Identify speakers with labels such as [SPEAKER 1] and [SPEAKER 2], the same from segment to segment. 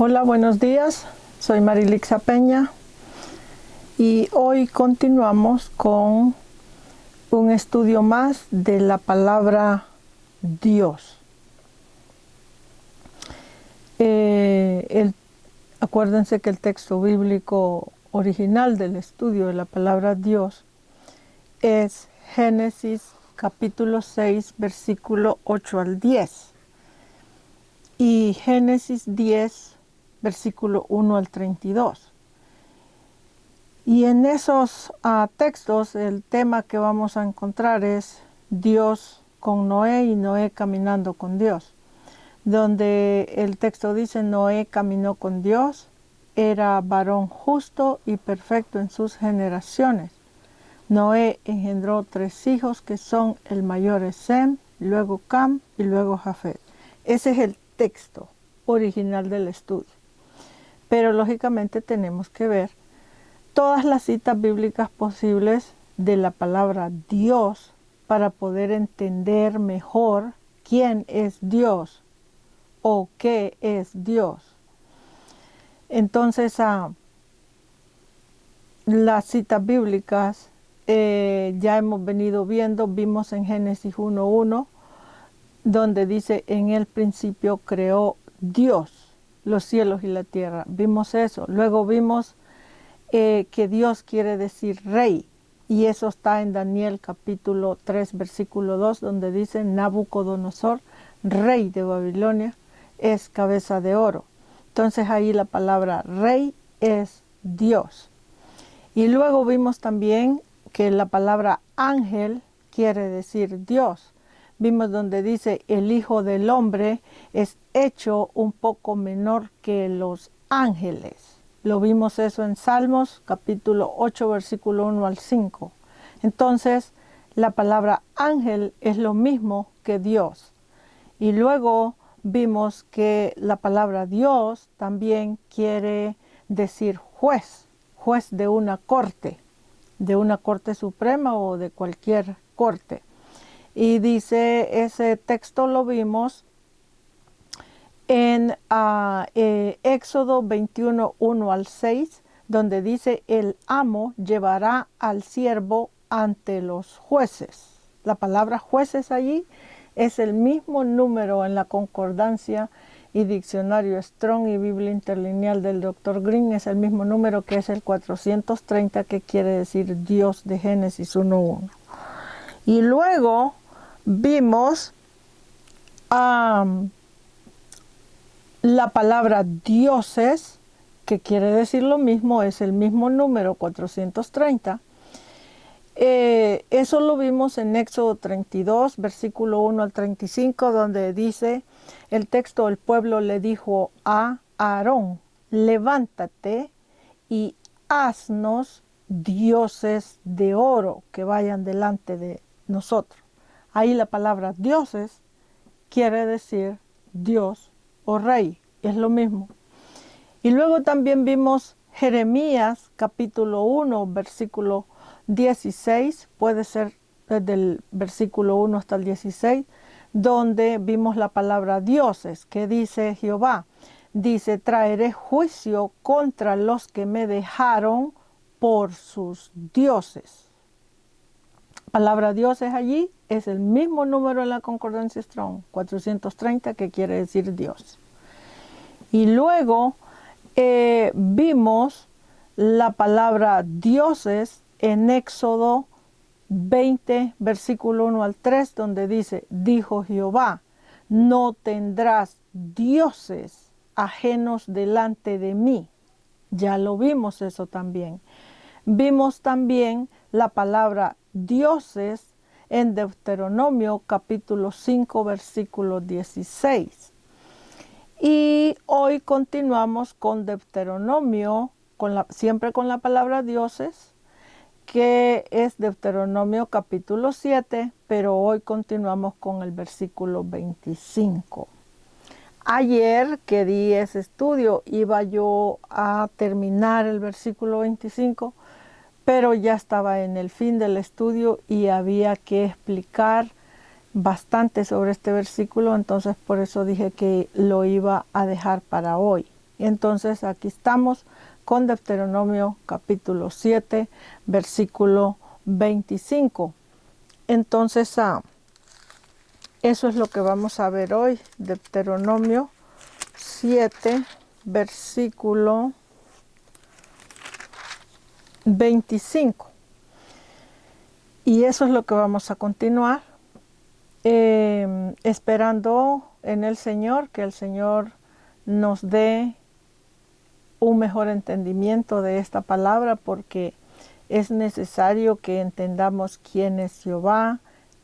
[SPEAKER 1] Hola, buenos días. Soy Marilixa Peña y hoy continuamos con un estudio más de la palabra Dios. Acuérdense que el texto bíblico original del estudio de la palabra Dios es Génesis capítulo 6, versículo 8 al 10 y Génesis 10, versículo 1 al 32. Y en esos textos el tema que vamos a encontrar es Dios con Noé y Noé caminando con Dios. Donde el texto dice: Noé caminó con Dios, era varón justo y perfecto en sus generaciones. Noé engendró 3 hijos que son: el mayor es Sem, luego Cam y luego Jafet. Ese es el texto original del estudio. Pero lógicamente tenemos que ver todas las citas bíblicas posibles de la palabra Dios para poder entender mejor quién es Dios o qué es Dios. Entonces, las citas bíblicas ya hemos venido viendo, vimos en Génesis 1:1, donde dice: en el principio creó Dios los cielos y la tierra. Vimos eso. Luego vimos que Dios quiere decir rey, y eso está en Daniel capítulo 3 versículo 2, donde dice: Nabucodonosor, rey de Babilonia, es cabeza de oro. Entonces ahí la palabra rey es Dios. Y luego vimos también que la palabra ángel quiere decir Dios. Vimos donde dice: el Hijo del Hombre es hecho un poco menor que los ángeles. Lo vimos eso en Salmos capítulo 8 versículo 1 al 5. Entonces la palabra ángel es lo mismo que Dios. Y luego vimos que la palabra Dios también quiere decir juez, juez de una corte suprema o de cualquier corte. Y dice, ese texto lo vimos en Éxodo 21, 1 al 6, donde dice: el amo llevará al siervo ante los jueces. La palabra jueces allí es el mismo número en la concordancia y diccionario Strong y Biblia interlineal del Dr. Green, es el mismo número que es el 430, que quiere decir Dios de Génesis 1:1. Y luego vimos la palabra dioses, que quiere decir lo mismo, es el mismo número 430. Eso lo vimos en Éxodo 32, versículo 1 al 35, donde dice el texto: el pueblo le dijo a Aarón: levántate y haznos dioses de oro que vayan delante de nosotros. Ahí la palabra dioses quiere decir Dios o rey, es lo mismo. Y luego también vimos Jeremías capítulo 1 versículo 16, puede ser desde el versículo 1 hasta el 16, donde vimos la palabra dioses, que dice Jehová, dice: traeré juicio contra los que me dejaron por sus dioses. Palabra dioses allí es el mismo número en la concordancia Strong, 430, que quiere decir Dios. Y luego vimos la palabra dioses en Éxodo 20, versículo 1 al 3, donde dice: dijo Jehová, no tendrás dioses ajenos delante de mí. Ya lo vimos eso también. Vimos también la palabra dioses en Deuteronomio capítulo 5 versículo 16. Y hoy continuamos con Deuteronomio, siempre con la palabra dioses, que es Deuteronomio capítulo 7, pero hoy continuamos con el versículo 25. Ayer que di ese estudio iba yo a terminar el versículo 25, pero ya estaba en el fin del estudio y había que explicar bastante sobre este versículo, entonces por eso dije que lo iba a dejar para hoy. Y entonces aquí estamos con Deuteronomio capítulo 7, versículo 25. Entonces, eso es lo que vamos a ver hoy, Deuteronomio 7, versículo 25. Y eso es lo que vamos a continuar, esperando en el Señor, que el Señor nos dé un mejor entendimiento de esta palabra, porque es necesario que entendamos quién es Jehová,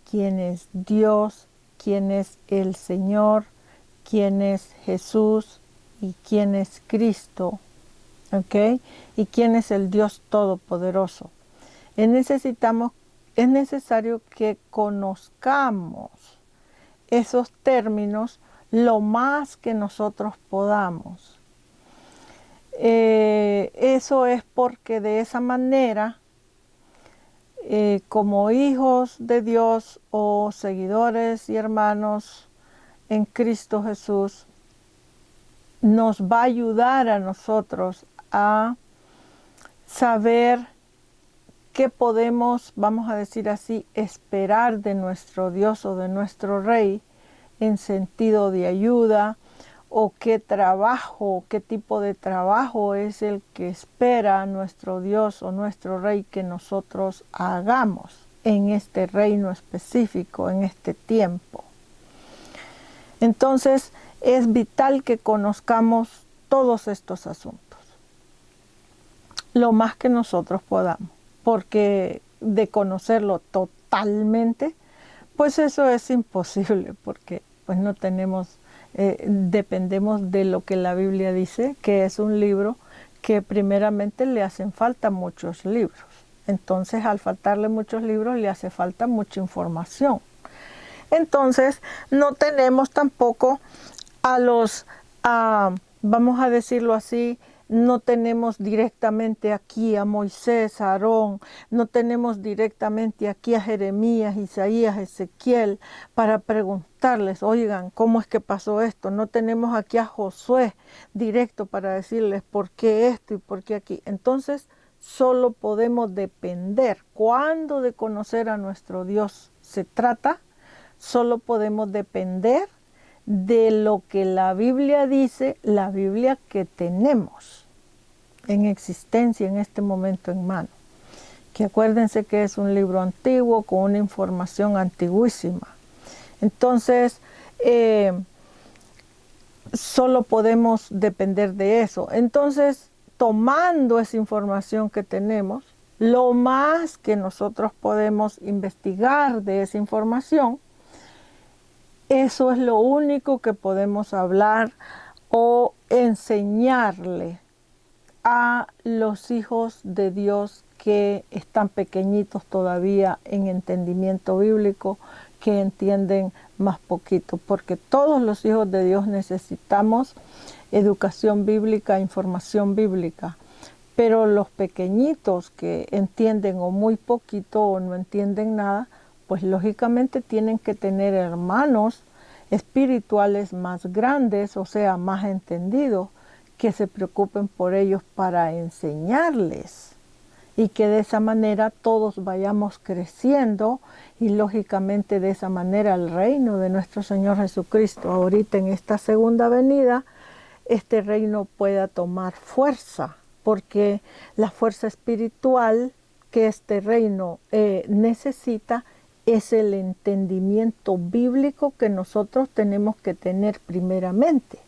[SPEAKER 1] quién es Dios, quién es el Señor, quién es Jesús y quién es Cristo, ¿ok? Y quién es el Dios Todopoderoso. Es necesario que conozcamos esos términos lo más que nosotros podamos. Eso es porque de esa manera, como hijos de Dios o seguidores y hermanos en Cristo Jesús, nos va a ayudar a nosotros a saber qué podemos, vamos a decir así, esperar de nuestro Dios o de nuestro Rey en sentido de ayuda, o qué trabajo, qué tipo de trabajo es el que espera nuestro Dios o nuestro Rey que nosotros hagamos en este reino específico, en este tiempo. Entonces, es vital que conozcamos todos estos asuntos, lo más que nosotros podamos, porque de conocerlo totalmente, pues eso es imposible, porque pues no tenemos, dependemos de lo que la Biblia dice, que es un libro que primeramente le hacen falta muchos libros. Entonces, al faltarle muchos libros, le hace falta mucha información. Entonces, no tenemos tampoco vamos a decirlo así, no tenemos directamente aquí a Moisés, a Aarón, no tenemos directamente aquí a Jeremías, Isaías, Ezequiel, para preguntarles, oigan, ¿cómo es que pasó esto? No tenemos aquí a Josué directo para decirles por qué esto y por qué aquí. Entonces, solo podemos depender. Cuando de conocer a nuestro Dios se trata, solo podemos depender de lo que la Biblia dice, la Biblia que tenemos en existencia en este momento en mano. Que acuérdense que es un libro antiguo con una información antiguísima. Entonces, solo podemos depender de eso. Entonces, tomando esa información que tenemos, lo más que nosotros podemos investigar de esa información, eso es lo único que podemos hablar o enseñarle a los hijos de Dios que están pequeñitos todavía en entendimiento bíblico, que entienden más poquito, porque todos los hijos de Dios necesitamos educación bíblica, información bíblica, pero los pequeñitos que entienden o muy poquito o no entienden nada, pues lógicamente tienen que tener hermanos espirituales más grandes, o sea, más entendidos, que se preocupen por ellos para enseñarles y que de esa manera todos vayamos creciendo y lógicamente de esa manera el reino de nuestro Señor Jesucristo ahorita en esta segunda venida, este reino pueda tomar fuerza, porque la fuerza espiritual que este reino necesita es el entendimiento bíblico que nosotros tenemos que tener primeramente.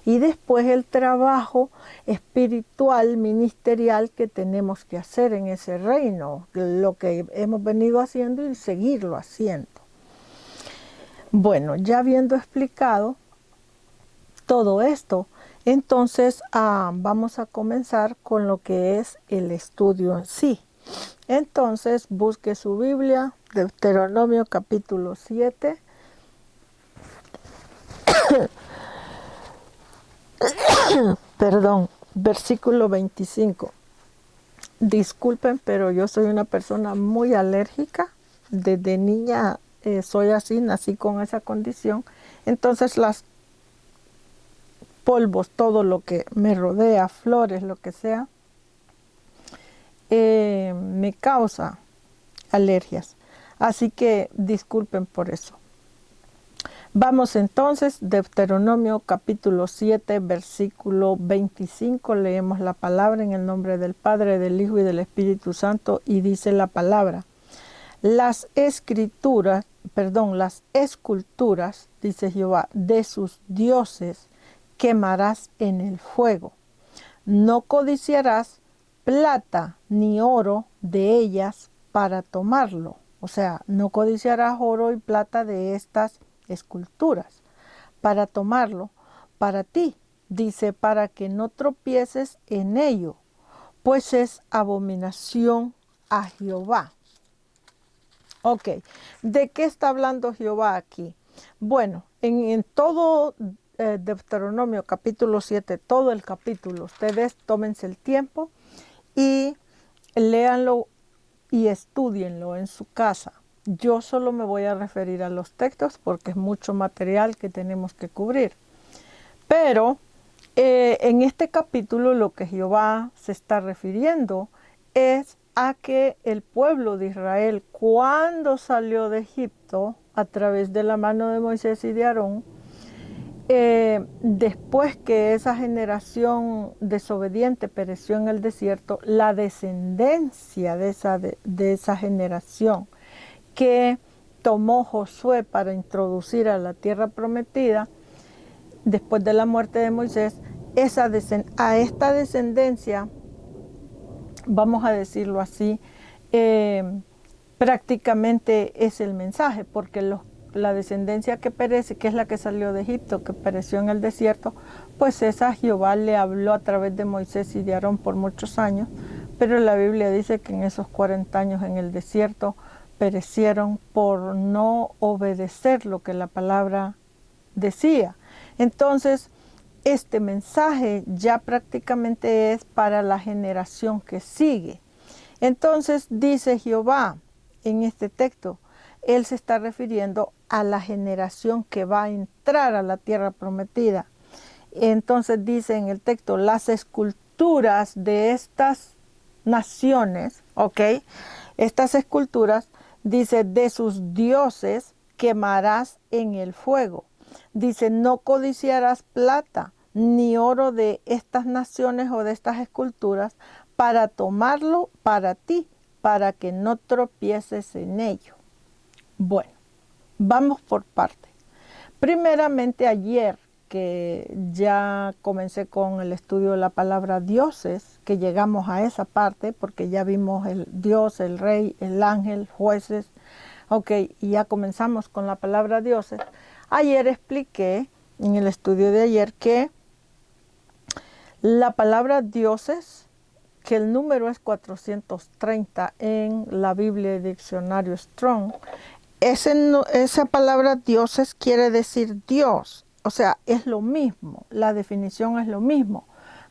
[SPEAKER 1] Y después el trabajo espiritual, ministerial que tenemos que hacer en ese reino, lo que hemos venido haciendo y seguirlo haciendo. Bueno, ya habiendo explicado todo esto, entonces vamos a comenzar con lo que es el estudio en sí. Entonces busque su Biblia, Deuteronomio capítulo 7. Perdón, versículo 25. Disculpen, pero yo soy una persona muy alérgica. Desde niña soy así, nací con esa condición. Entonces las polvos, todo lo que me rodea, flores, lo que sea, me causa alergias. Así que disculpen por eso. Vamos entonces, Deuteronomio capítulo 7, versículo 25, leemos la palabra en el nombre del Padre, del Hijo y del Espíritu Santo, y dice la palabra: las esculturas, dice Jehová, de sus dioses quemarás en el fuego. No codiciarás plata ni oro de ellas para tomarlo. O sea, no codiciarás oro y plata de estas esculturas para tomarlo para ti. Dice, para que no tropieces en ello, pues es abominación a Jehová. Ok, ¿de qué está hablando Jehová aquí? Bueno, en todo Deuteronomio capítulo 7, todo el capítulo, ustedes tómense el tiempo y léanlo y estudienlo en su casa. Yo solo me voy a referir a los textos porque es mucho material que tenemos que cubrir. Pero en este capítulo lo que Jehová se está refiriendo es a que el pueblo de Israel, cuando salió de Egipto a través de la mano de Moisés y de Aarón, después que esa generación desobediente pereció en el desierto, la descendencia de esa generación que tomó Josué para introducir a la tierra prometida, después de la muerte de Moisés, a esta descendencia, vamos a decirlo así, prácticamente es el mensaje, porque la descendencia que perece, que es la que salió de Egipto, que pereció en el desierto, pues esa Jehová le habló a través de Moisés y de Aarón por muchos años, pero la Biblia dice que en esos 40 años en el desierto perecieron por no obedecer lo que la palabra decía. Entonces, este mensaje ya prácticamente es para la generación que sigue. Entonces dice Jehová en este texto, él se está refiriendo a la generación que va a entrar a la tierra prometida. Entonces dice en el texto, las esculturas de estas naciones, ¿ok? Estas esculturas, dice, de sus dioses quemarás en el fuego. Dice, no codiciarás plata ni oro de estas naciones o de estas esculturas para tomarlo para ti, para que no tropieces en ello. Bueno, vamos por parte. Primeramente ayer, que ya comencé con el estudio de la palabra dioses, que llegamos a esa parte, porque ya vimos el Dios, el Rey, el ángel, jueces, ok, y ya comenzamos con la palabra dioses. Ayer expliqué, en el estudio de ayer, que la palabra dioses, que el número es 430 en la Biblia y Diccionario Strong, esa palabra dioses quiere decir Dios, o sea, es lo mismo, la definición es lo mismo,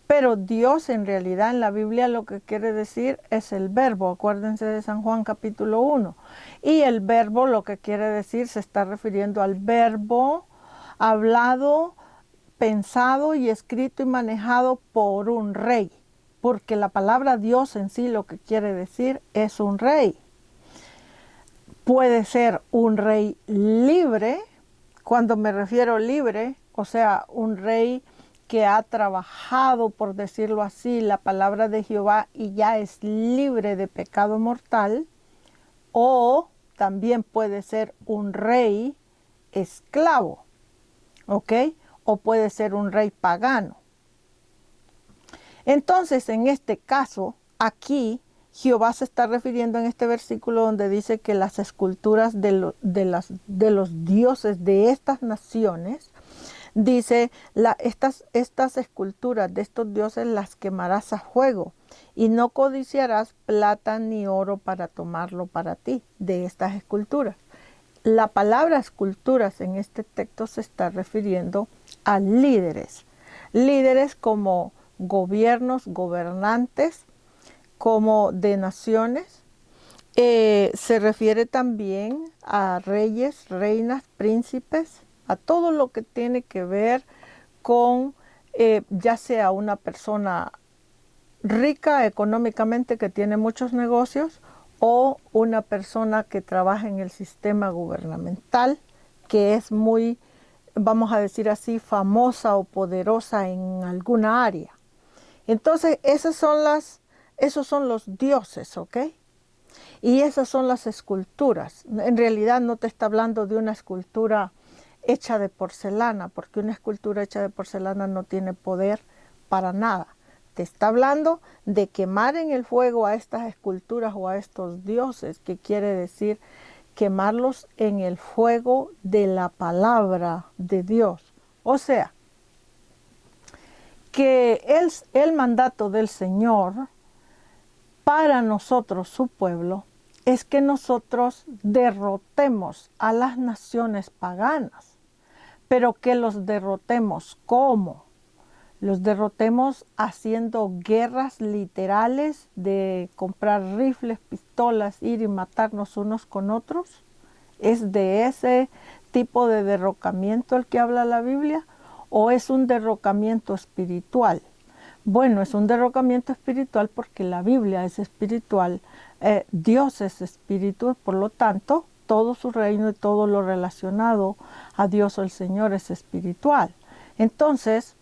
[SPEAKER 1] pero Dios en realidad en la Biblia lo que quiere decir es el verbo, acuérdense de San Juan capítulo 1, y el verbo lo que quiere decir se está refiriendo al verbo hablado, pensado y escrito y manejado por un rey, porque la palabra Dios en sí lo que quiere decir es un rey. Puede ser un rey libre, cuando me refiero libre, o sea, un rey que ha trabajado, por decirlo así, la palabra de Jehová y ya es libre de pecado mortal, o también puede ser un rey esclavo, ¿ok? O puede ser un rey pagano. Entonces, en este caso, aquí Jehová se está refiriendo en este versículo donde dice que las esculturas de los dioses de estas naciones, dice, estas esculturas de estos dioses las quemarás a fuego y no codiciarás plata ni oro para tomarlo para ti de estas esculturas. La palabra esculturas en este texto se está refiriendo a líderes, líderes como gobiernos, gobernantes, como de naciones. Se refiere también a reyes, reinas, príncipes, a todo lo que tiene que ver con ya sea una persona rica económicamente que tiene muchos negocios o una persona que trabaja en el sistema gubernamental que es muy, vamos a decir así, famosa o poderosa en alguna área. Entonces, esos son los dioses, ¿ok? Y esas son las esculturas. En realidad no te está hablando de una escultura hecha de porcelana, porque una escultura hecha de porcelana no tiene poder para nada. Te está hablando de quemar en el fuego a estas esculturas o a estos dioses, que quiere decir quemarlos en el fuego de la palabra de Dios. O sea, que el mandato del Señor para nosotros, su pueblo, es que nosotros derrotemos a las naciones paganas, pero que los derrotemos ¿cómo? Los derrotemos haciendo guerras literales de comprar rifles, pistolas, ir y matarnos unos con otros. ¿Es de ese tipo de derrocamiento el que habla la Biblia? ¿O es un derrocamiento espiritual? Bueno, es un derrocamiento espiritual porque la Biblia es espiritual, Dios es espíritu, por lo tanto, todo su reino y todo lo relacionado a Dios o el Señor es espiritual. Entonces,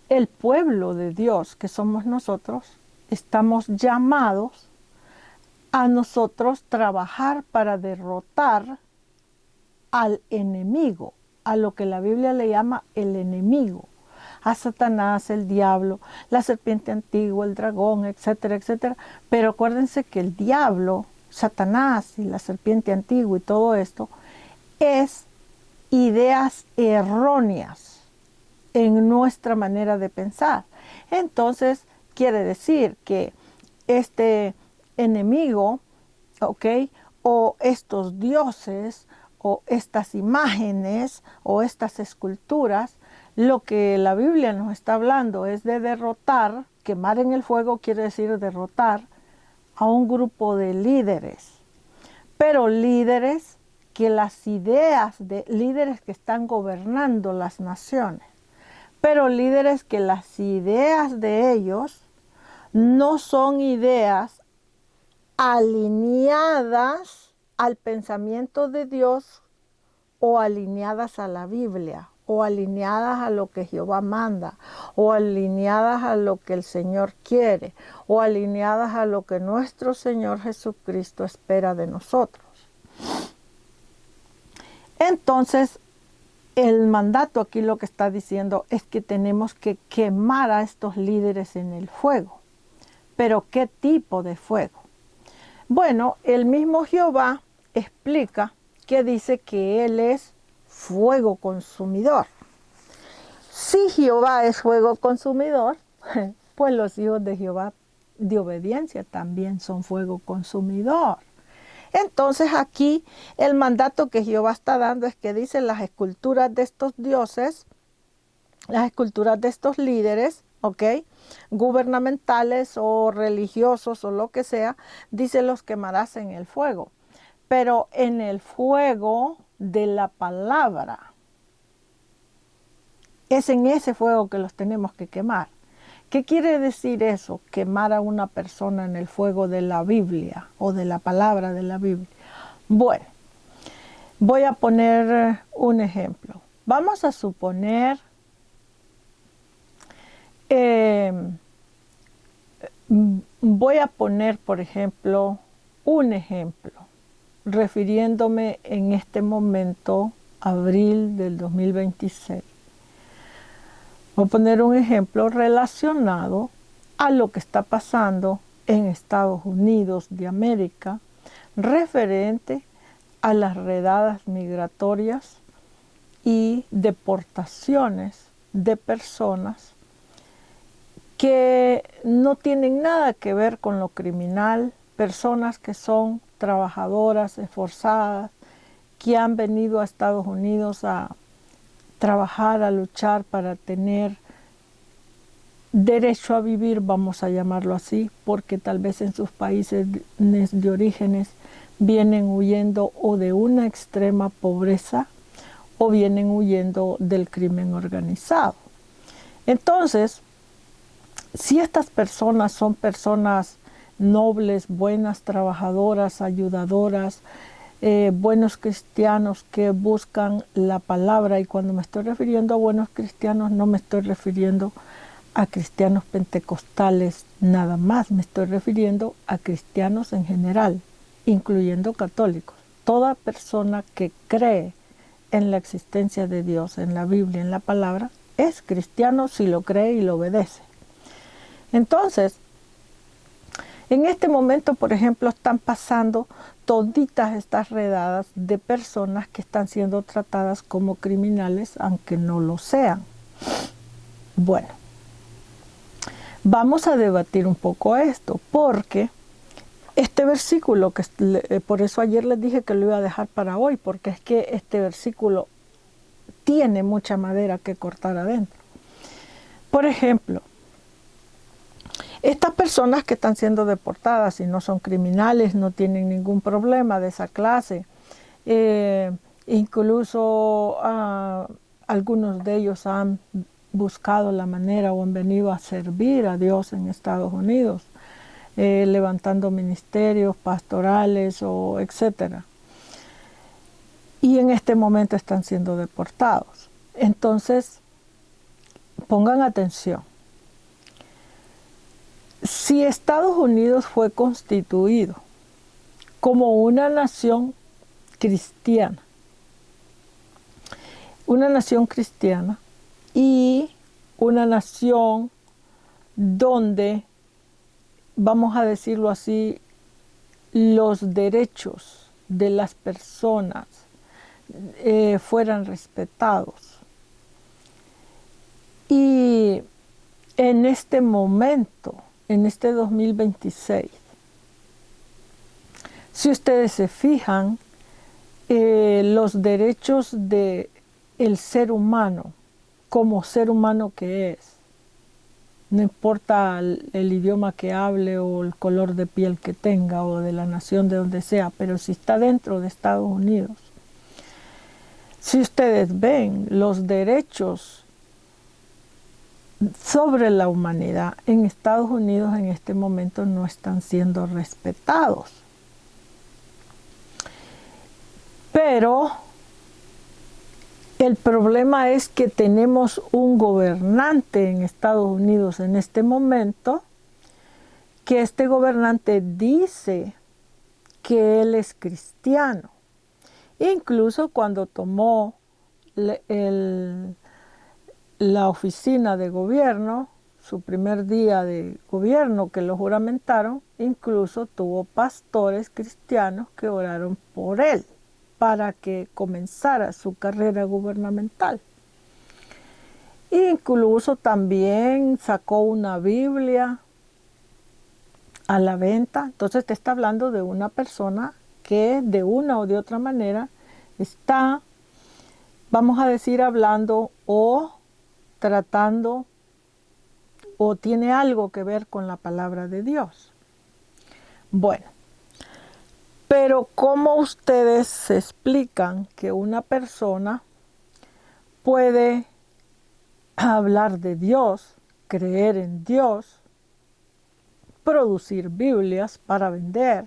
[SPEAKER 1] el pueblo de Dios, que somos nosotros, estamos llamados a nosotros trabajar para derrotar al enemigo, a lo que la Biblia le llama el enemigo, a Satanás, el diablo, la serpiente antigua, el dragón, etcétera, etcétera. Pero acuérdense que el diablo, Satanás y la serpiente antigua y todo esto es ideas erróneas en nuestra manera de pensar. Entonces, quiere decir que este enemigo, ¿ok? O estos dioses, o estas imágenes, o estas esculturas, lo que la Biblia nos está hablando es de derrotar, quemar en el fuego quiere decir derrotar a un grupo de líderes, pero líderes que las ideas de líderes que están gobernando las naciones, pero líderes que las ideas de ellos no son ideas alineadas al pensamiento de Dios o alineadas a la Biblia o alineadas a lo que Jehová manda o alineadas a lo que el Señor quiere o alineadas a lo que nuestro Señor Jesucristo espera de nosotros. Entonces, el mandato aquí lo que está diciendo es que tenemos que quemar a estos líderes en el fuego. ¿Pero qué tipo de fuego? Bueno, el mismo Jehová explica que dice que Él es fuego consumidor. Si Jehová es fuego consumidor, pues los hijos de Jehová de obediencia también son fuego consumidor. Entonces aquí el mandato que Jehová está dando es que dice las esculturas de estos dioses, las esculturas de estos líderes, ¿ok? Gubernamentales o religiosos o lo que sea, dice los quemarás en el fuego, pero en el fuego de la palabra. Es en ese fuego que los tenemos que quemar. ¿Qué quiere decir eso? Quemar a una persona en el fuego de la Biblia o de la palabra de la Biblia. Bueno, voy a poner un ejemplo. Vamos a suponer, voy a poner, por ejemplo, un ejemplo, refiriéndome en este momento, abril del 2026. Voy a poner un ejemplo relacionado a lo que está pasando en Estados Unidos de América, referente a las redadas migratorias y deportaciones de personas que no tienen nada que ver con lo criminal, personas que son trabajadoras, esforzadas, que han venido a Estados Unidos a trabajar, a luchar para tener derecho a vivir, vamos a llamarlo así, porque tal vez en sus países de orígenes vienen huyendo o de una extrema pobreza o vienen huyendo del crimen organizado. Entonces, si estas personas son personas nobles, buenas, trabajadoras, ayudadoras, buenos cristianos que buscan la palabra, y cuando me estoy refiriendo a buenos cristianos no me estoy refiriendo a cristianos pentecostales nada más, me estoy refiriendo a cristianos en general, incluyendo católicos. Toda persona que cree en la existencia de Dios, en la Biblia, en la palabra, es cristiano si lo cree y lo obedece. Entonces, en este momento, por ejemplo, están pasando toditas estas redadas de personas que están siendo tratadas como criminales, aunque no lo sean. Bueno, vamos a debatir un poco esto, porque este versículo, por eso ayer les dije que lo iba a dejar para hoy, porque es que este versículo tiene mucha madera que cortar adentro. Por ejemplo, estas personas que están siendo deportadas y no son criminales, no tienen ningún problema de esa clase, incluso algunos de ellos han buscado la manera o han venido a servir a Dios en Estados Unidos, levantando ministerios pastorales o etcétera. Y en este momento están siendo deportados. Entonces, pongan atención. Si Estados Unidos fue constituido como una nación cristiana y una nación donde, vamos a decirlo así, los derechos de las personas fueran respetados. Y en este momento, en este 2026, si ustedes se fijan, los derechos del ser humano, como ser humano que es, no importa el idioma que hable o el color de piel que tenga o de la nación de donde sea, pero si está dentro de Estados Unidos, si ustedes ven los derechos sobre la humanidad en Estados Unidos en este momento no están siendo respetados. Pero el problema es que tenemos un gobernante en Estados Unidos en este momento, que este gobernante dice que él es cristiano. Incluso cuando tomó la oficina de gobierno, su primer día de gobierno que lo juramentaron, incluso tuvo pastores cristianos que oraron por él para que comenzara su carrera gubernamental. Incluso también sacó una Biblia a la venta. Entonces te está hablando de una persona que de una o de otra manera está, vamos a decir, hablando o tratando o tiene algo que ver con la palabra de Dios. Bueno, pero ¿cómo ustedes se explican que una persona puede hablar de Dios, creer en Dios, producir Biblias para vender,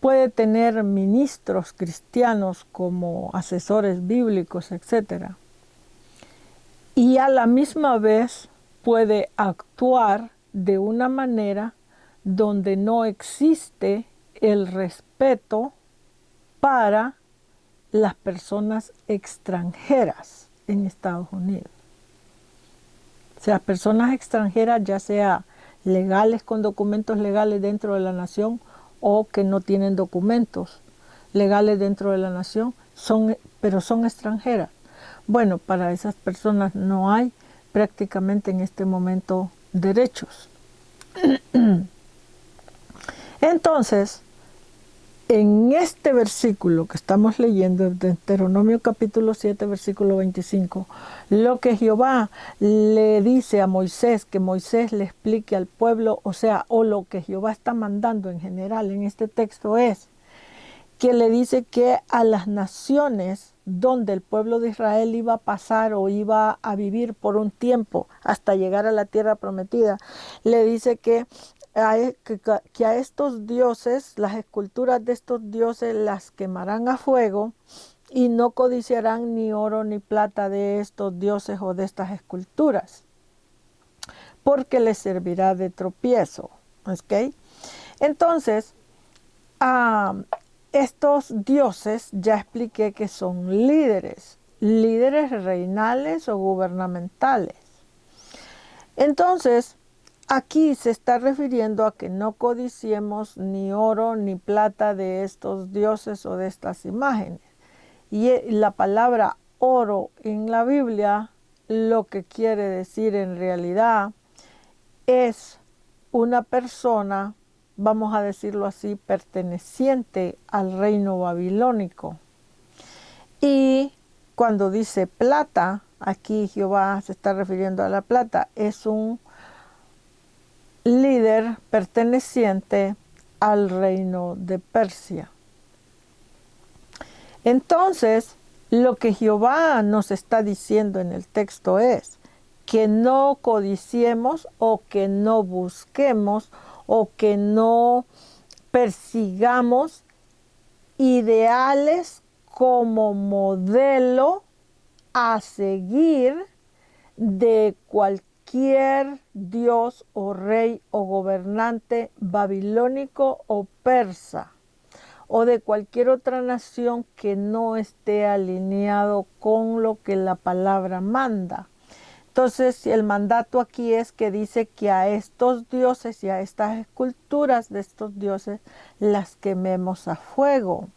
[SPEAKER 1] puede tener ministros cristianos como asesores bíblicos, etcétera, y a la misma vez puede actuar de una manera donde no existe el respeto para las personas extranjeras en Estados Unidos? O sea, personas extranjeras, ya sea legales con documentos legales dentro de la nación o que no tienen documentos legales dentro de la nación, pero son extranjeras. Bueno, para esas personas no hay prácticamente en este momento derechos. Entonces, en este versículo que estamos leyendo, de Deuteronomio capítulo 7, versículo 25, lo que Jehová le dice a Moisés, que Moisés le explique al pueblo, o lo que Jehová está mandando en general en este texto es que le dice que a las naciones donde el pueblo de Israel iba a pasar o iba a vivir por un tiempo hasta llegar a la tierra prometida, le dice que a estos dioses, las esculturas de estos dioses las quemarán a fuego y no codiciarán ni oro ni plata de estos dioses o de estas esculturas, porque les servirá de tropiezo. ¿Okay? Entonces, estos dioses ya expliqué que son líderes reinales o gubernamentales. Entonces, aquí se está refiriendo a que no codiciemos ni oro ni plata de estos dioses o de estas imágenes. Y la palabra oro en la Biblia lo que quiere decir en realidad es una persona, vamos a decirlo así, perteneciente al reino babilónico. Y cuando dice plata, aquí Jehová se está refiriendo a la plata, es un líder perteneciente al reino de Persia. Entonces, lo que Jehová nos está diciendo en el texto es que no codiciemos o que no busquemos o que no persigamos ideales como modelo a seguir de cualquier dios o rey o gobernante babilónico o persa, o de cualquier otra nación que no esté alineado con lo que la palabra manda. Entonces, el mandato aquí es que dice que a estos dioses y a estas esculturas de estos dioses las quememos a fuego.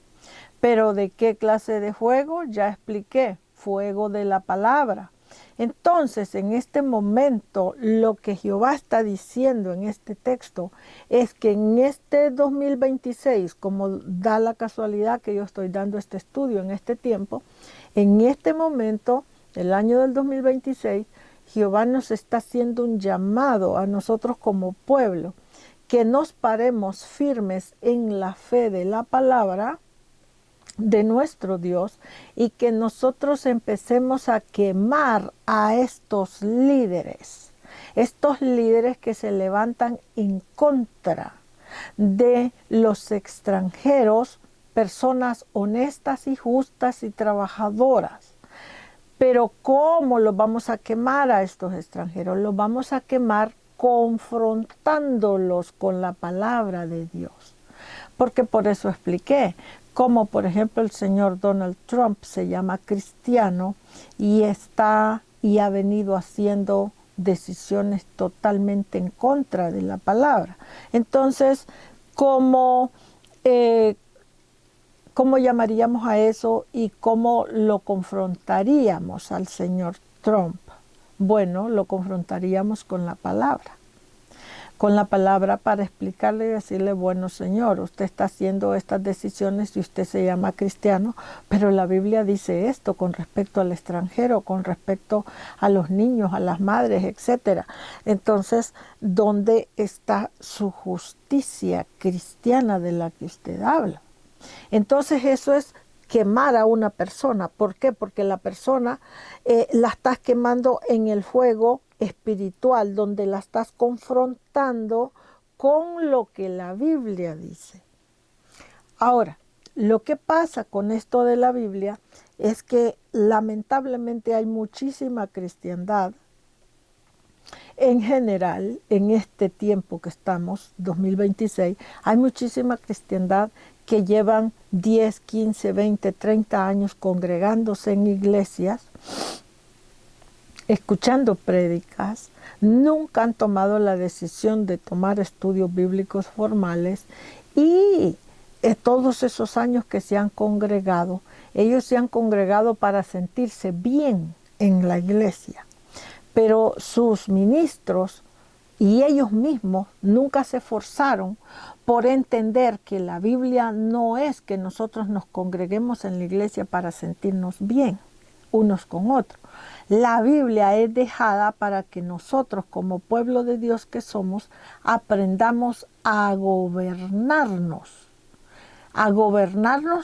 [SPEAKER 1] ¿Pero de qué clase de fuego? Ya expliqué, fuego de la palabra. Entonces, en este momento, lo que Jehová está diciendo en este texto es que en este 2026, como da la casualidad que yo estoy dando este estudio en este tiempo, en este momento, el año del 2026, Jehová nos está haciendo un llamado a nosotros como pueblo, que nos paremos firmes en la fe de la palabra de nuestro Dios y que nosotros empecemos a quemar a estos líderes que se levantan en contra de los extranjeros, personas honestas y justas y trabajadoras. Pero ¿cómo los vamos a quemar a estos extranjeros? Los vamos a quemar confrontándolos con la palabra de Dios. Porque por eso expliqué, como por ejemplo el señor Donald Trump se llama cristiano y ha venido haciendo decisiones totalmente en contra de la palabra. Entonces, ¿cómo llamaríamos a eso y cómo lo confrontaríamos al señor Trump? Bueno, lo confrontaríamos con la palabra. Con la palabra para explicarle y decirle, bueno, señor, usted está haciendo estas decisiones y usted se llama cristiano, pero la Biblia dice esto con respecto al extranjero, con respecto a los niños, a las madres, etc. Entonces, ¿dónde está su justicia cristiana de la que usted habla? Entonces, eso es quemar a una persona. ¿Por qué? Porque la persona la estás quemando en el fuego espiritual, donde la estás confrontando con lo que la Biblia dice. Ahora, lo que pasa con esto de la Biblia es que lamentablemente hay muchísima cristiandad en general, en este tiempo que estamos, 2026, hay muchísima cristiandad que llevan 10, 15, 20, 30 años congregándose en iglesias, escuchando prédicas, nunca han tomado la decisión de tomar estudios bíblicos formales y todos esos años que se han congregado, ellos se han congregado para sentirse bien en la iglesia, pero sus ministros y ellos mismos nunca se esforzaron por entender que la Biblia no es que nosotros nos congreguemos en la iglesia para sentirnos bien unos con otros. La Biblia es dejada para que nosotros, como pueblo de Dios que somos, aprendamos a gobernarnos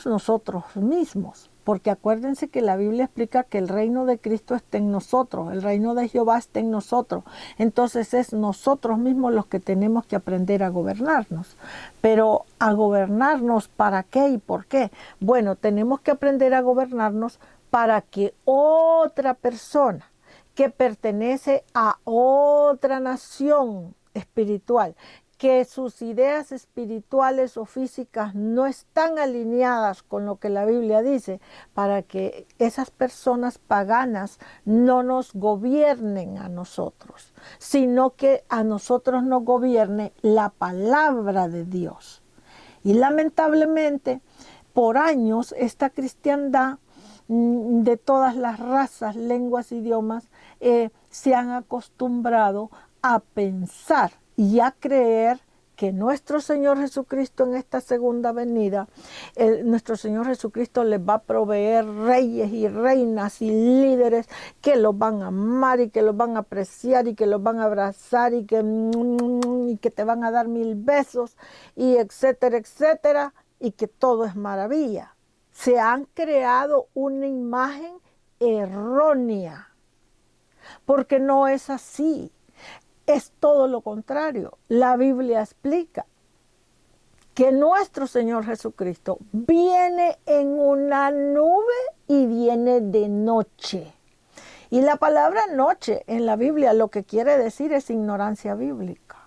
[SPEAKER 1] nosotros mismos. porque acuérdense que la Biblia explica que el reino de Cristo está en nosotros, el reino de Jehová está en nosotros. Entonces es nosotros mismos los que tenemos que aprender a gobernarnos. Pero ¿a gobernarnos para qué y por qué? Bueno, tenemos que aprender a gobernarnos para que otra persona que pertenece a otra nación espiritual, que sus ideas espirituales o físicas no están alineadas con lo que la Biblia dice, para que esas personas paganas no nos gobiernen a nosotros, sino que a nosotros nos gobierne la palabra de Dios. Y lamentablemente, por años, esta cristiandad de todas las razas, lenguas, idiomas, se han acostumbrado a pensar y a creer que nuestro Señor Jesucristo en esta segunda venida, nuestro Señor Jesucristo les va a proveer reyes y reinas y líderes que los van a amar y que los van a apreciar y que los van a abrazar y que te van a dar 1000 besos y etcétera, etcétera, y que todo es maravilla. Se han creado una imagen errónea, porque no es así. Es todo lo contrario. La Biblia explica que nuestro Señor Jesucristo viene en una nube y viene de noche. Y la palabra noche en la Biblia lo que quiere decir es ignorancia bíblica.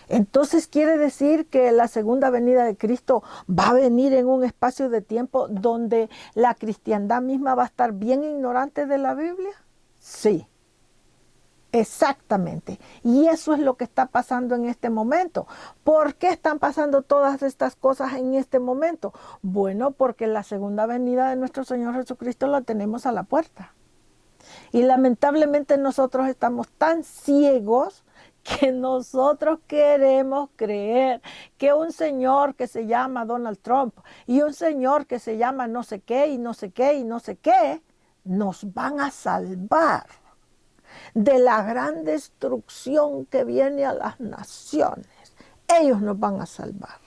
[SPEAKER 1] Entonces quiere decir que la segunda venida de Cristo va a venir en un espacio de tiempo donde la cristiandad misma va a estar bien ignorante de la Biblia. Sí. Exactamente. Y eso es lo que está pasando en este momento. ¿Por qué están pasando todas estas cosas en este momento? Bueno, porque la segunda venida de nuestro Señor Jesucristo la tenemos a la puerta. Y lamentablemente nosotros estamos tan ciegos que nosotros queremos creer que un señor que se llama Donald Trump y un señor que se llama no sé qué y no sé qué y no sé qué nos van a salvar de la gran destrucción que viene a las naciones. Ellos nos van a salvar.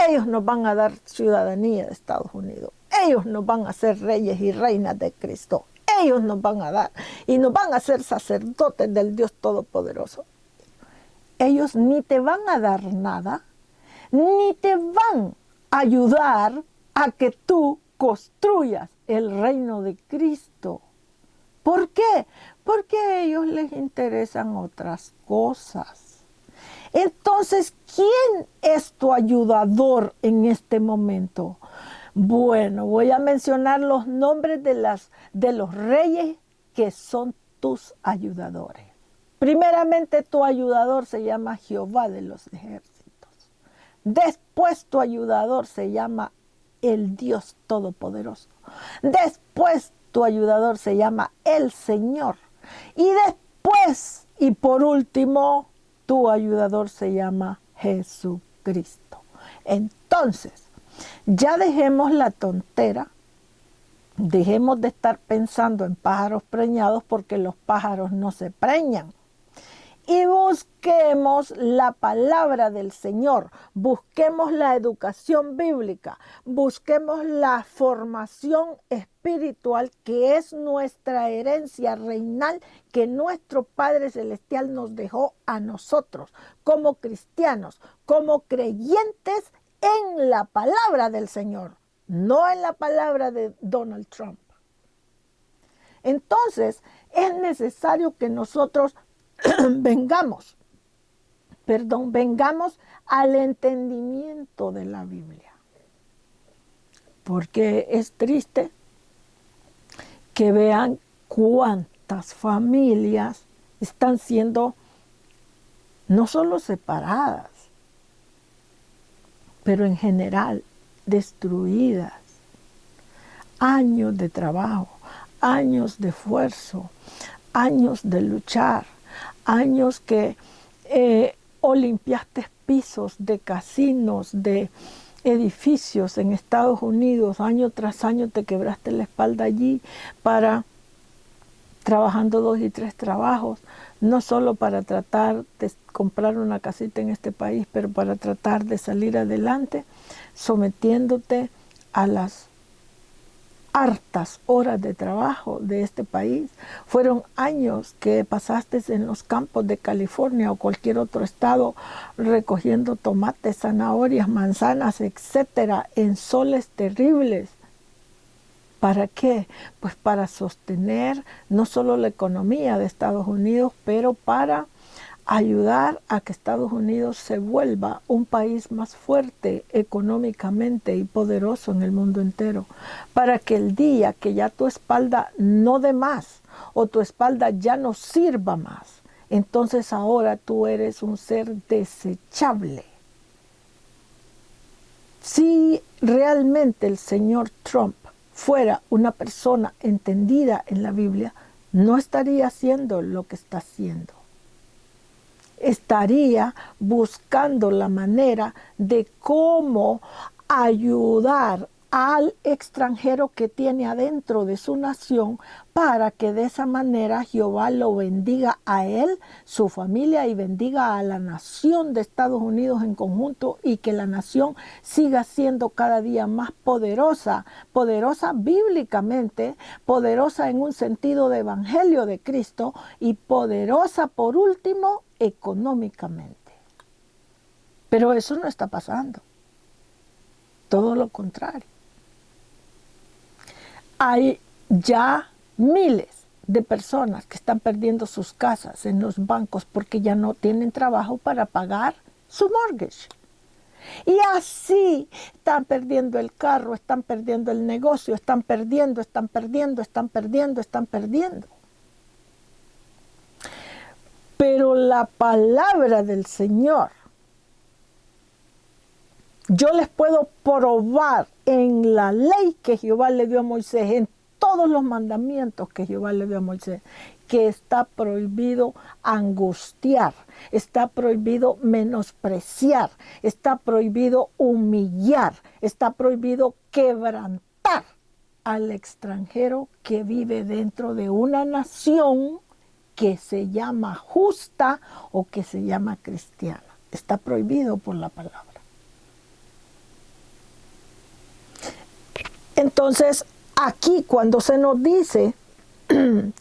[SPEAKER 1] Ellos nos van a dar ciudadanía de Estados Unidos. Ellos nos van a ser reyes y reinas de Cristo. Ellos nos van a dar y nos van a ser sacerdotes del Dios Todopoderoso. Ellos ni te van a dar nada, ni te van a ayudar a que tú construyas el reino de Cristo. ¿Por qué? Porque a ellos les interesan otras cosas. Entonces, ¿quién es tu ayudador en este momento? Bueno, voy a mencionar los nombres de los reyes que son tus ayudadores. Primeramente, tu ayudador se llama Jehová de los ejércitos. Después, tu ayudador se llama el Dios Todopoderoso. Después, tu ayudador se llama el Señor. Y después, y por último, tu ayudador se llama Jesucristo. Entonces, ya dejemos la tontera, dejemos de estar pensando en pájaros preñados porque los pájaros no se preñan. Y busquemos la palabra del Señor, busquemos la educación bíblica, busquemos la formación espiritual que es nuestra herencia reinal que nuestro Padre Celestial nos dejó a nosotros como cristianos, como creyentes en la palabra del Señor, no en la palabra de Donald Trump. Entonces, es necesario que nosotros vengamos al entendimiento de la Biblia. Porque es triste que vean cuántas familias están siendo no solo separadas, pero en general destruidas. Años de trabajo, años de esfuerzo, años de luchar, años que o limpiaste pisos de casinos, de edificios en Estados Unidos, año tras año te quebraste la espalda allí trabajando 2 y 3 trabajos, no solo para tratar de comprar una casita en este país, pero para tratar de salir adelante, sometiéndote a las hartas horas de trabajo de este país. Fueron años que pasaste en los campos de California o cualquier otro estado recogiendo tomates, zanahorias, manzanas, etcétera, en soles terribles. ¿Para qué? Pues para sostener no solo la economía de Estados Unidos, pero para ayudar a que Estados Unidos se vuelva un país más fuerte económicamente y poderoso en el mundo entero, para que el día que ya tu espalda no dé más o tu espalda ya no sirva más, entonces ahora tú eres un ser desechable. Si realmente el señor Trump fuera una persona entendida en la Biblia, no estaría haciendo lo que está haciendo. Estaría buscando la manera de cómo ayudar al extranjero que tiene adentro de su nación para que de esa manera Jehová lo bendiga a él, su familia y bendiga a la nación de Estados Unidos en conjunto y que la nación siga siendo cada día más poderosa, poderosa bíblicamente, poderosa en un sentido de evangelio de Cristo y poderosa por último económicamente. Pero eso no está pasando. Todo lo contrario. Hay ya miles de personas que están perdiendo sus casas en los bancos porque ya no tienen trabajo para pagar su mortgage. Y así están perdiendo el carro, están perdiendo el negocio, están perdiendo. Pero la palabra del Señor, yo les puedo probar en la ley que Jehová le dio a Moisés, en todos los mandamientos que Jehová le dio a Moisés, que está prohibido angustiar, está prohibido menospreciar, está prohibido humillar, está prohibido quebrantar al extranjero que vive dentro de una nación que se llama justa o que se llama cristiana. Está prohibido por la palabra. Entonces, aquí cuando se nos dice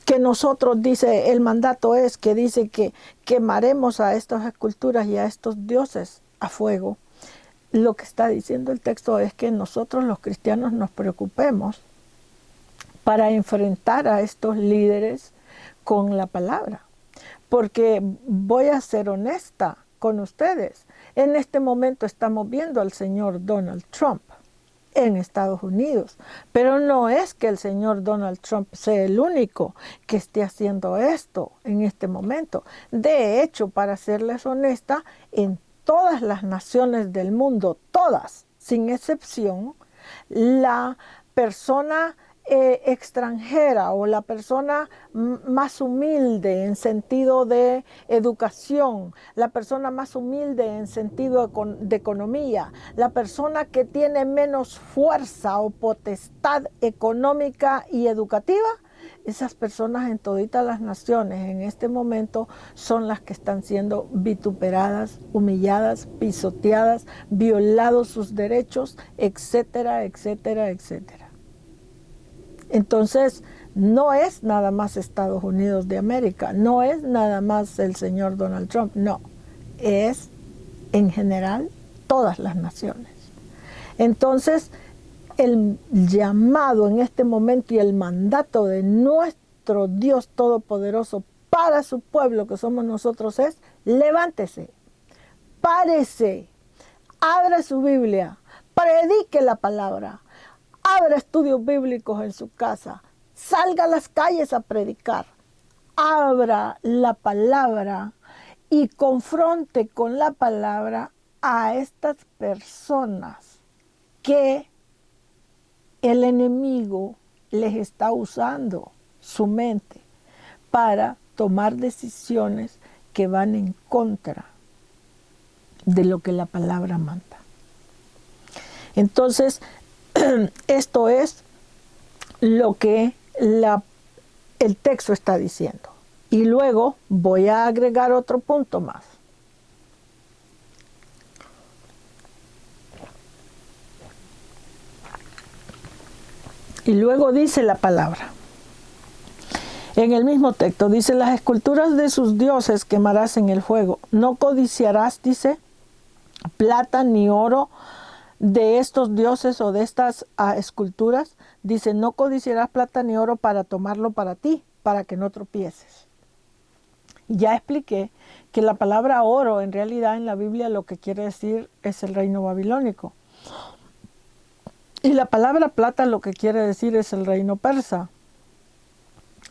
[SPEAKER 1] que nosotros, dice, el mandato es que dice que quemaremos a estas esculturas y a estos dioses a fuego, lo que está diciendo el texto es que nosotros los cristianos nos preocupemos para enfrentar a estos líderes con la palabra. Porque voy a ser honesta con ustedes, en este momento estamos viendo al señor Donald Trump en Estados Unidos, pero no es que el señor Donald Trump sea el único que esté haciendo esto en este momento. De hecho, para serles honesta, en todas las naciones del mundo, todas, sin excepción, la persona extranjera o la persona más humilde en sentido de educación, la persona más humilde en sentido de economía, la persona que tiene menos fuerza o potestad económica y educativa, esas personas en toditas las naciones en este momento son las que están siendo vituperadas, humilladas, pisoteadas, violados sus derechos, etcétera, etcétera, etcétera. Entonces, no es nada más Estados Unidos de América, no es nada más el señor Donald Trump, no, es en general todas las naciones. Entonces, el llamado en este momento y el mandato de nuestro Dios Todopoderoso para su pueblo que somos nosotros es: levántese, párese, abra su Biblia, predique la palabra, abra estudios bíblicos en su casa, salga a las calles a predicar, abra la palabra y confronte con la palabra a estas personas que el enemigo les está usando su mente para tomar decisiones que van en contra de lo que la palabra manda. Entonces, esto es lo que el texto está diciendo. Y luego voy a agregar otro punto más. Y luego dice la palabra, en el mismo texto, dice, las esculturas de sus dioses quemarás en el fuego. No codiciarás, dice, plata ni oro de estos dioses o de estas esculturas. Dice, no codiciarás plata ni oro para tomarlo para ti, para que no tropieces. Ya expliqué que la palabra oro en realidad en la Biblia lo que quiere decir es el reino babilónico. Y la palabra plata lo que quiere decir es el reino persa.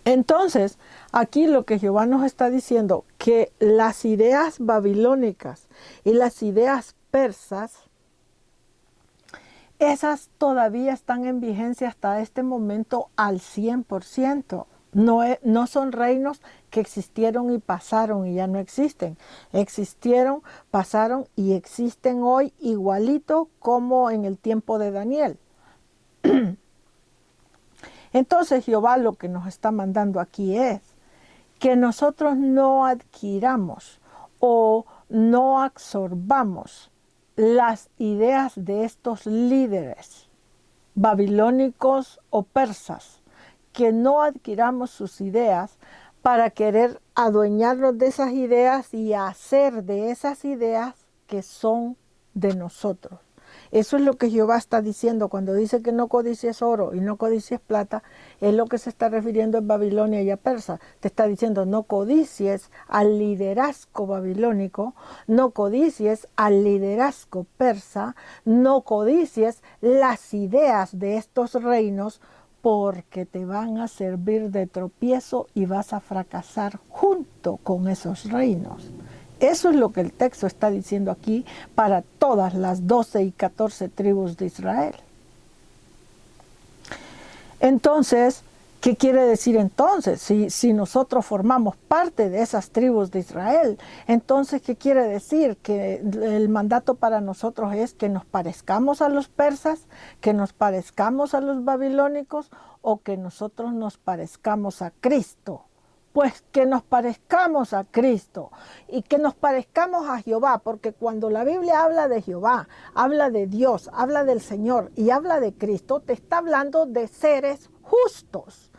[SPEAKER 1] Entonces, aquí lo que Jehová nos está diciendo, que las ideas babilónicas y las ideas persas, esas todavía están en vigencia hasta este momento al 100%. No son reinos que existieron y pasaron y ya no existen. Existieron, pasaron y existen hoy igualito como en el tiempo de Daniel. Entonces Jehová lo que nos está mandando aquí es que nosotros no adquiramos o no absorbamos las ideas de estos líderes babilónicos o persas, que no adquiramos sus ideas para querer adueñarnos de esas ideas y hacer de esas ideas que son de nosotros. Eso es lo que Jehová está diciendo cuando dice que no codicies oro y no codicies plata, es lo que se está refiriendo en Babilonia y a Persa. Te está diciendo no codicies al liderazgo babilónico, no codicies al liderazgo persa, no codicies las ideas de estos reinos, porque te van a servir de tropiezo y vas a fracasar junto con esos reinos. Eso es lo que el texto está diciendo aquí para todas las 12 y 14 tribus de Israel. Entonces, ¿qué quiere decir entonces? Si nosotros formamos parte de esas tribus de Israel, entonces, ¿qué quiere decir? Que el mandato para nosotros es que nos parezcamos a los persas, que nos parezcamos a los babilónicos o que nosotros nos parezcamos a Cristo. Pues que nos parezcamos a Cristo y que nos parezcamos a Jehová, porque cuando la Biblia habla de Jehová, habla de Dios, habla del Señor y habla de Cristo, te está hablando de seres justos.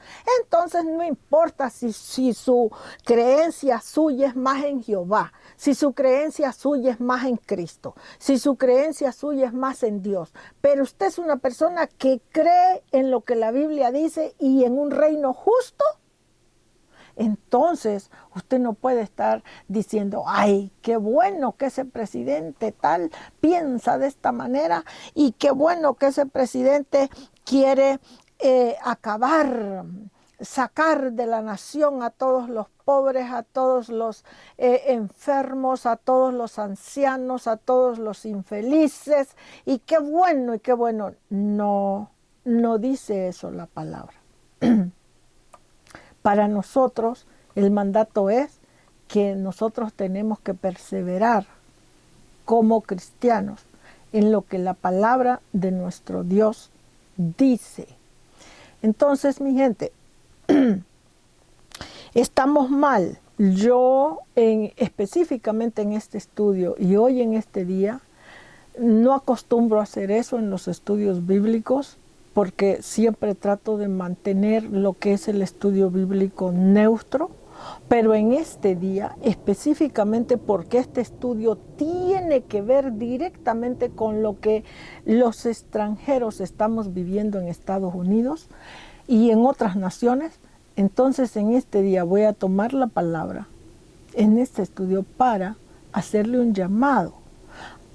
[SPEAKER 1] Entonces no importa si su creencia suya es más en Jehová, si su creencia suya es más en Cristo, si su creencia suya es más en Dios, pero usted es una persona que cree en lo que la Biblia dice y en un reino justo. Entonces, usted no puede estar diciendo, ay, qué bueno que ese presidente tal piensa de esta manera y qué bueno que ese presidente quiere sacar de la nación a todos los pobres, a todos los enfermos, a todos los ancianos, a todos los infelices, y qué bueno, y qué bueno. No, no dice eso la palabra. Para nosotros el mandato es que nosotros tenemos que perseverar como cristianos en lo que la palabra de nuestro Dios dice. Entonces, mi gente, estamos mal. Yo específicamente en este estudio y hoy en este día no acostumbro a hacer eso en los estudios bíblicos, porque siempre trato de mantener lo que es el estudio bíblico neutro, pero en este día, específicamente porque este estudio tiene que ver directamente con lo que los extranjeros estamos viviendo en Estados Unidos y en otras naciones, entonces en este día voy a tomar la palabra en este estudio para hacerle un llamado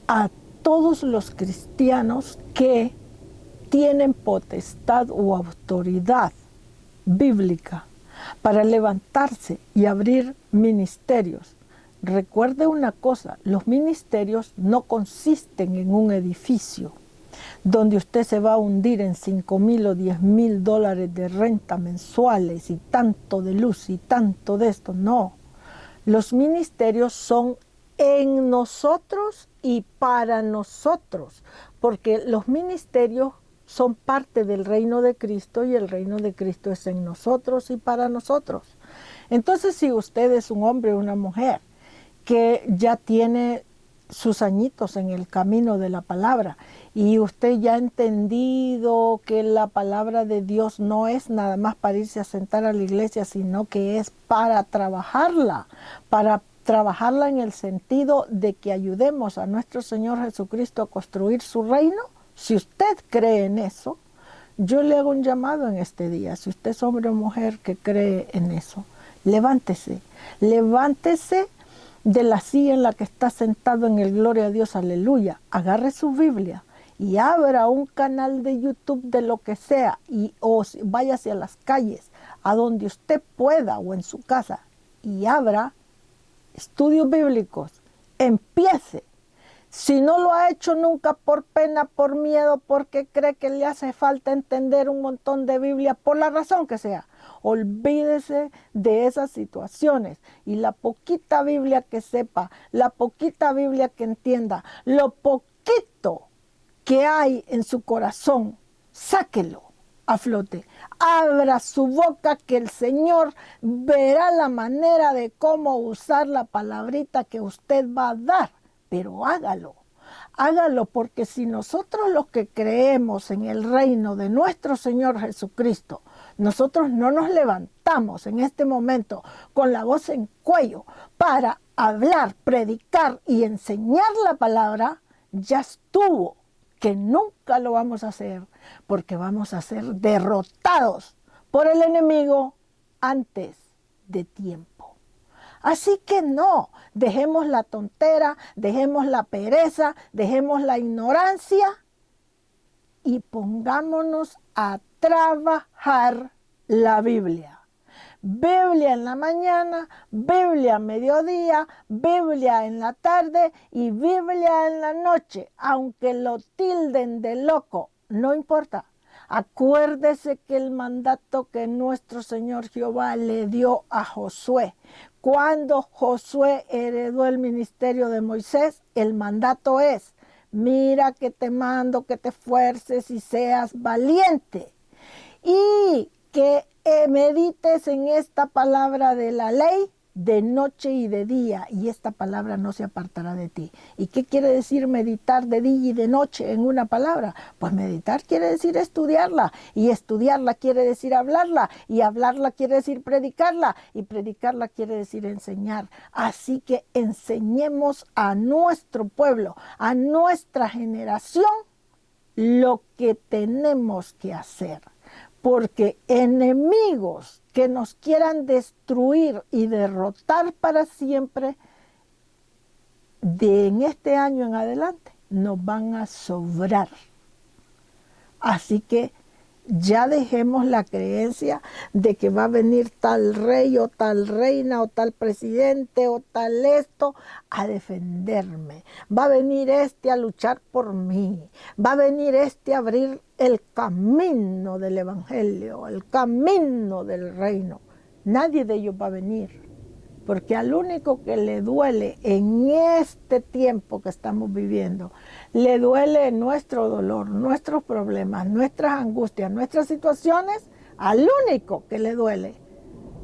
[SPEAKER 1] a todos los cristianos que tienen potestad o autoridad bíblica para levantarse y abrir ministerios. Recuerde una cosa, los ministerios no consisten en un edificio donde usted se va a hundir en $5,000 o $10,000 de renta mensuales y tanto de luz y tanto de esto. No, los ministerios son en nosotros y para nosotros, porque los ministerios son parte del reino de Cristo y el reino de Cristo es en nosotros y para nosotros. Entonces, si usted es un hombre o una mujer que ya tiene sus añitos en el camino de la palabra y usted ya ha entendido que la palabra de Dios no es nada más para irse a sentar a la iglesia, sino que es para trabajarla en el sentido de que ayudemos a nuestro Señor Jesucristo a construir su reino. Si usted cree en eso, yo le hago un llamado en este día. Si usted es hombre o mujer que cree en eso, levántese de la silla en la que está sentado en el Gloria a Dios, aleluya. Agarre su Biblia y abra un canal de YouTube de lo que sea o váyase a las calles, a donde usted pueda o en su casa y abra estudios bíblicos. Empiece. Si no lo ha hecho nunca por pena, por miedo, porque cree que le hace falta entender un montón de Biblia, por la razón que sea, olvídese de esas situaciones y la poquita Biblia que sepa, la poquita Biblia que entienda, lo poquito que hay en su corazón, sáquelo a flote. Abra su boca que el Señor verá la manera de cómo usar la palabrita que usted va a dar. Pero hágalo porque si nosotros los que creemos en el reino de nuestro Señor Jesucristo, nosotros no nos levantamos en este momento con la voz en cuello para hablar, predicar y enseñar la palabra, ya estuvo, que nunca lo vamos a hacer, porque vamos a ser derrotados por el enemigo antes de tiempo. Así que no, dejemos la tontera, dejemos la pereza, dejemos la ignorancia y pongámonos a trabajar la Biblia. Biblia en la mañana, Biblia a mediodía, Biblia en la tarde y Biblia en la noche. Aunque lo tilden de loco, no importa. Acuérdese que el mandato que nuestro Señor Jehová le dio a Josué, cuando Josué heredó el ministerio de Moisés, el mandato es: mira que te mando que te esfuerces y seas valiente y que medites en esta palabra de la ley de noche y de día, y esta palabra no se apartará de ti. ¿Y qué quiere decir meditar de día y de noche en una palabra? Pues meditar quiere decir estudiarla, y estudiarla quiere decir hablarla, y hablarla quiere decir predicarla, y predicarla quiere decir enseñar. Así que enseñemos a nuestro pueblo, a nuestra generación, lo que tenemos que hacer. Porque enemigos que nos quieran destruir y derrotar para siempre, en este año en adelante, nos van a sobrar. Así que ya dejemos la creencia de que va a venir tal rey o tal reina o tal presidente o tal esto a defenderme. Va a venir este a luchar por mí. Va a venir este a abrir el camino del evangelio, el camino del reino. Nadie de ellos va a venir. Porque al único que le duele en este tiempo que estamos viviendo, le duele nuestro dolor, nuestros problemas, nuestras angustias, nuestras situaciones, al único que le duele,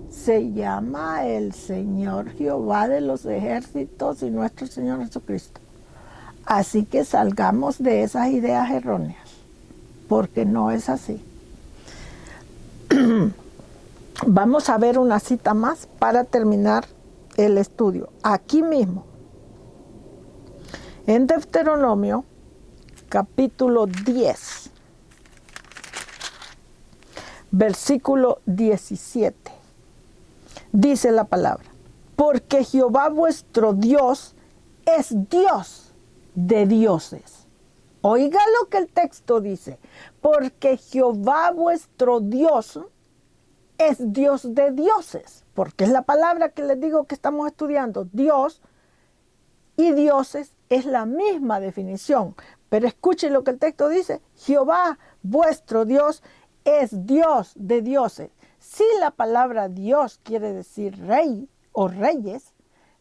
[SPEAKER 1] se llama el Señor Jehová de los ejércitos y nuestro Señor Jesucristo. Así que salgamos de esas ideas erróneas, porque no es así. Vamos a ver una cita más para terminar el estudio. Aquí mismo, en Deuteronomio, capítulo 10, versículo 17, dice la palabra: porque Jehová vuestro Dios es Dios de dioses. Oiga lo que el texto dice: porque Jehová vuestro Dios es Dios de dioses, porque es la palabra que les digo que estamos estudiando. Dios y dioses es la misma definición, pero escuchen lo que el texto dice: Jehová vuestro Dios es Dios de dioses. Si la palabra Dios quiere decir rey o reyes,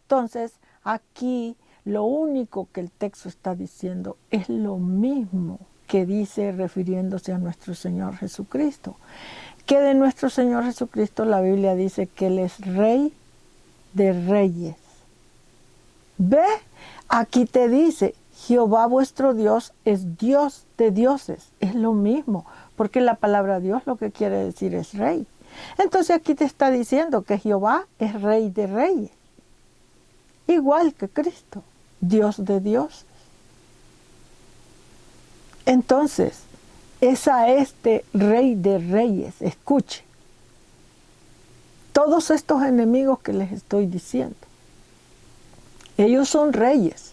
[SPEAKER 1] entonces aquí lo único que el texto está diciendo es lo mismo que dice refiriéndose a nuestro Señor Jesucristo. Que de nuestro Señor Jesucristo la Biblia dice que Él es Rey de Reyes. ¿Ve? Aquí te dice, Jehová vuestro Dios es Dios de dioses. Es lo mismo, porque la palabra Dios lo que quiere decir es rey. Entonces aquí te está diciendo que Jehová es rey de reyes. Igual que Cristo, Dios de dioses. Entonces, es a este rey de reyes, escuche, todos estos enemigos que les estoy diciendo, ellos son reyes,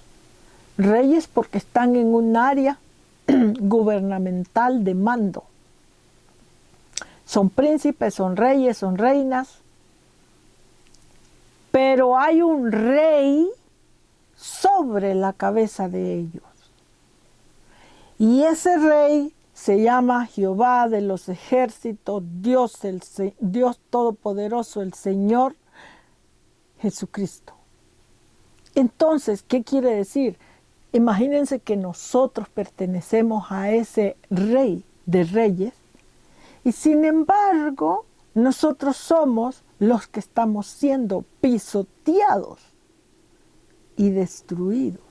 [SPEAKER 1] reyes porque están en un área gubernamental de mando. Son príncipes, son reyes, son reinas, pero hay un rey sobre la cabeza de ellos. Y ese rey se llama Jehová de los ejércitos, Dios Todopoderoso, el Señor Jesucristo. Entonces, ¿qué quiere decir? Imagínense que nosotros pertenecemos a ese rey de reyes y sin embargo nosotros somos los que estamos siendo pisoteados y destruidos.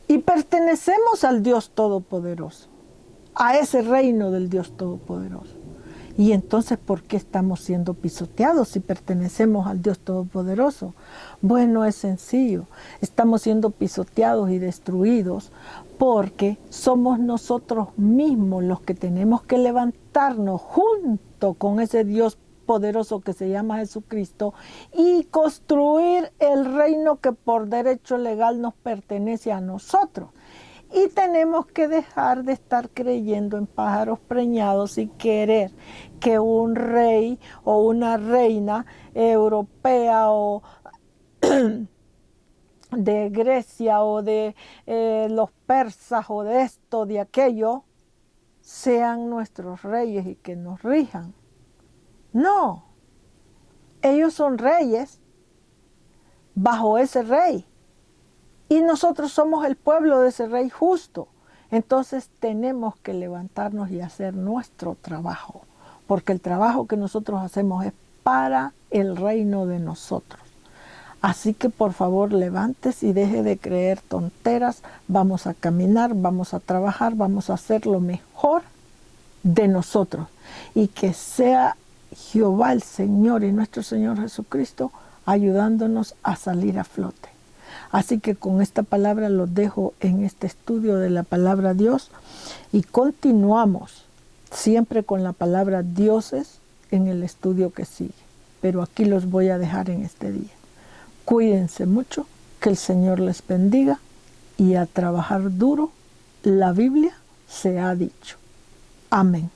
[SPEAKER 1] Y pertenecemos al Dios Todopoderoso, a ese reino del Dios Todopoderoso. Y entonces, ¿por qué estamos siendo pisoteados si pertenecemos al Dios Todopoderoso? Bueno, es sencillo. Estamos siendo pisoteados y destruidos porque somos nosotros mismos los que tenemos que levantarnos junto con ese Dios poderoso que se llama Jesucristo y construir el reino que por derecho legal nos pertenece a nosotros. Y tenemos que dejar de estar creyendo en pájaros preñados y querer que un rey o una reina europea o de Grecia o de los persas o de esto, de aquello, sean nuestros reyes y que nos rijan. No, ellos son reyes bajo ese rey y nosotros somos el pueblo de ese rey justo. Entonces tenemos que levantarnos y hacer nuestro trabajo, porque el trabajo que nosotros hacemos es para el reino de nosotros. Así que por favor levántese y deje de creer tonteras, vamos a caminar, vamos a trabajar, vamos a hacer lo mejor de nosotros y que sea Jehová el Señor y nuestro Señor Jesucristo ayudándonos a salir a flote. Así que con esta palabra los dejo en este estudio de la palabra Dios y continuamos siempre con la palabra dioses en el estudio que sigue. Pero aquí los voy a dejar en este día. Cuídense mucho, que el Señor les bendiga y a trabajar duro, la Biblia se ha dicho. Amén.